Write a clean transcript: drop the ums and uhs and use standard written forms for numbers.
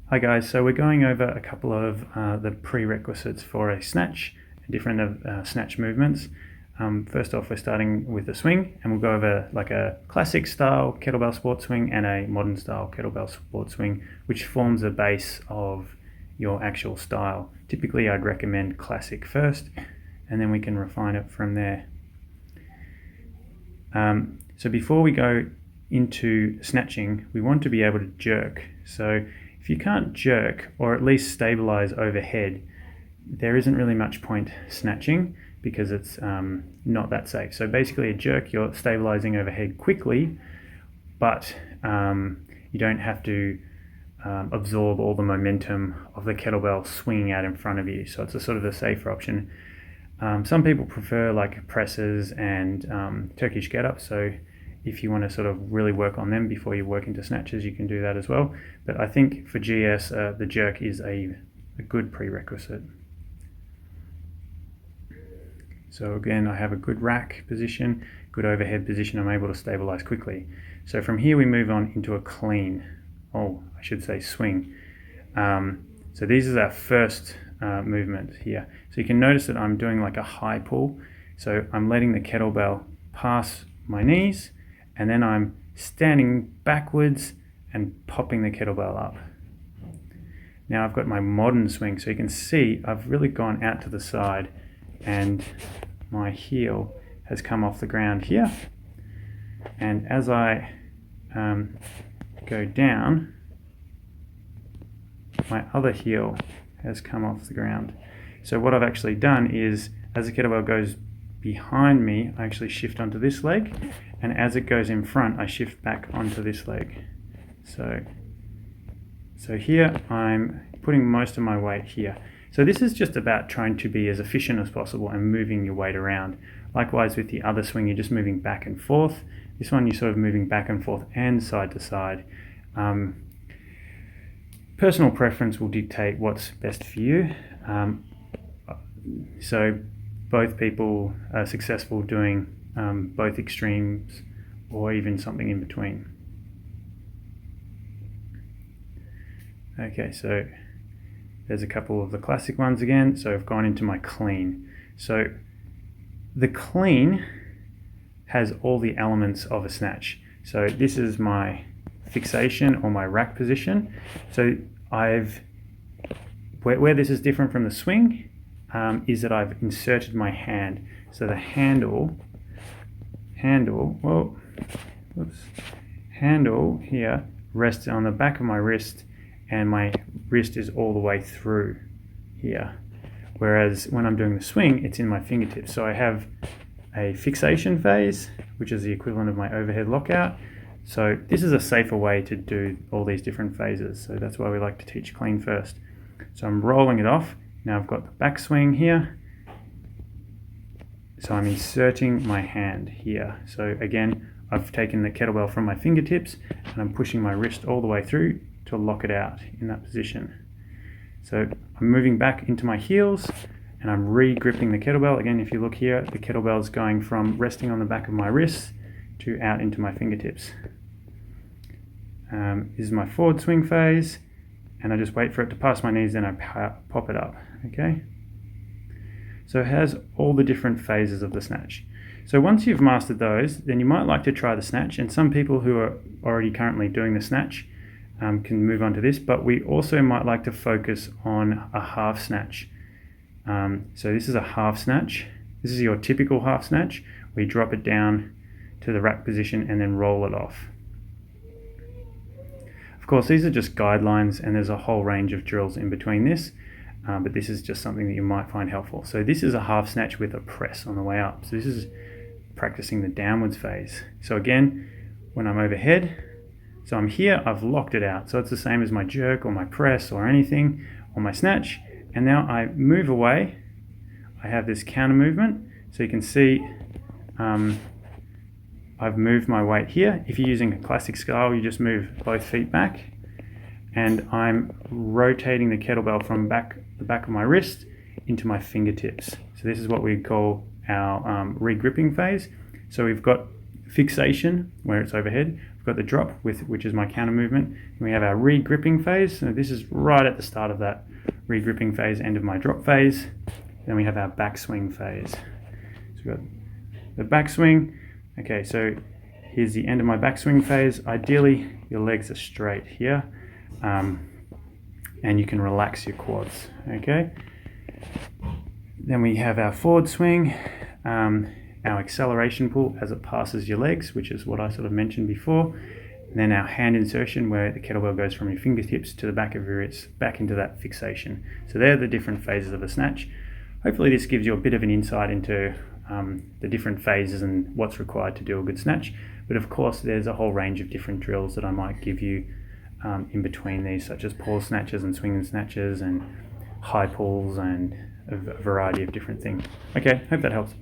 Hi guys, so we're going over a couple of the prerequisites for a snatch, different snatch movements. First off, we're starting with the swing, and we'll go over like a classic style kettlebell sport swing and a modern style kettlebell sport swing, which forms the base of your actual style. Typically I'd recommend classic first, and then we can refine it from there. So before we go into snatching, we want to be able to jerk. So if you can't jerk, or at least stabilize overhead, there isn't really much point snatching because it's not that safe. So basically a jerk, you're stabilizing overhead quickly, but you don't have to absorb all the momentum of the kettlebell swinging out in front of you. So it's a sort of a safer option. Some people prefer like presses and Turkish get-ups. So if you want to sort of really work on them before you work into snatches, you can do that as well. But I think for GS, the jerk is a good prerequisite. So again, I have a good rack position, good overhead position. I'm able to stabilize quickly. So from here we move on into a clean, I should say swing. So this is our first movement here. So you can notice that I'm doing like a high pull. So I'm letting the kettlebell pass my knees, and then I'm standing backwards and popping the kettlebell up. Now I've got my modern swing, so you can see I've really gone out to the side and my heel has come off the ground here. And as I go down, my other heel has come off the ground. So what I've actually done is, as the kettlebell goes behind me, I actually shift onto this leg, and as it goes in front, I shift back onto this leg. So here I'm putting most of my weight here. So this is just about trying to be as efficient as possible and moving your weight around. Likewise with the other swing, you're just moving back and forth. This one, you're sort of moving back and forth and side to side. Personal preference will dictate what's best for you. So both people are successful doing both extremes or even something in between. Okay, so there's a couple of the classic ones again. So I've gone into my clean. So the clean has all the elements of a snatch. So this is my fixation or my rack position. So where this is different from the swing is that I've inserted my hand. So the handle here rests on the back of my wrist, and my wrist is all the way through here. Whereas when I'm doing the swing, it's in my fingertips. So I have a fixation phase, which is the equivalent of my overhead lockout. So this is a safer way to do all these different phases. So that's why we like to teach clean first. So I'm rolling it off. Now I've got the back swing here. So I'm inserting my hand here. So again, I've taken the kettlebell from my fingertips and I'm pushing my wrist all the way through to lock it out in that position. So I'm moving back into my heels and I'm re-gripping the kettlebell. Again, if you look here, the kettlebell is going from resting on the back of my wrist to out into my fingertips. This is my forward swing phase, and I just wait for it to pass my knees, then I pop it up, okay? So it has all the different phases of the snatch. So once you've mastered those, then you might like to try the snatch, and some people who are already currently doing the snatch can move on to this, but we also might like to focus on a half snatch. So this is a half snatch. This is your typical half snatch, where you drop it down to the rack position and then roll it off. Of course, these are just guidelines, and there's a whole range of drills in between this, but this is just something that you might find helpful. So this is a half snatch with a press on the way up. So this is practicing the downwards phase. So again, when I'm overhead, so I'm here, I've locked it out. So it's the same as my jerk or my press or anything, or my snatch. And now I move away. I have this counter movement. So you can see I've moved my weight here. If you're using a classic style, you just move both feet back. And I'm rotating the kettlebell from the back of my wrist into my fingertips. So this is what we call our re-gripping phase. So we've got fixation, where it's overhead. We've got the drop, which is my counter movement. And we have our re-gripping phase. So this is right at the start of that re-gripping phase, end of my drop phase. Then we have our backswing phase. So we've got the backswing. Okay, so here's the end of my backswing phase. Ideally, your legs are straight here, and you can relax your quads. Okay. Then we have our forward swing, our acceleration pull as it passes your legs, which is what I sort of mentioned before. And then our hand insertion, where the kettlebell goes from your fingertips to the back of your wrists, back into that fixation. So they're the different phases of a snatch. Hopefully this gives you a bit of an insight into the different phases and what's required to do a good snatch. But of course, there's a whole range of different drills that I might give you in between these, such as pause snatches and swing and snatches and high pulls and a variety of different things. Okay, hope that helps.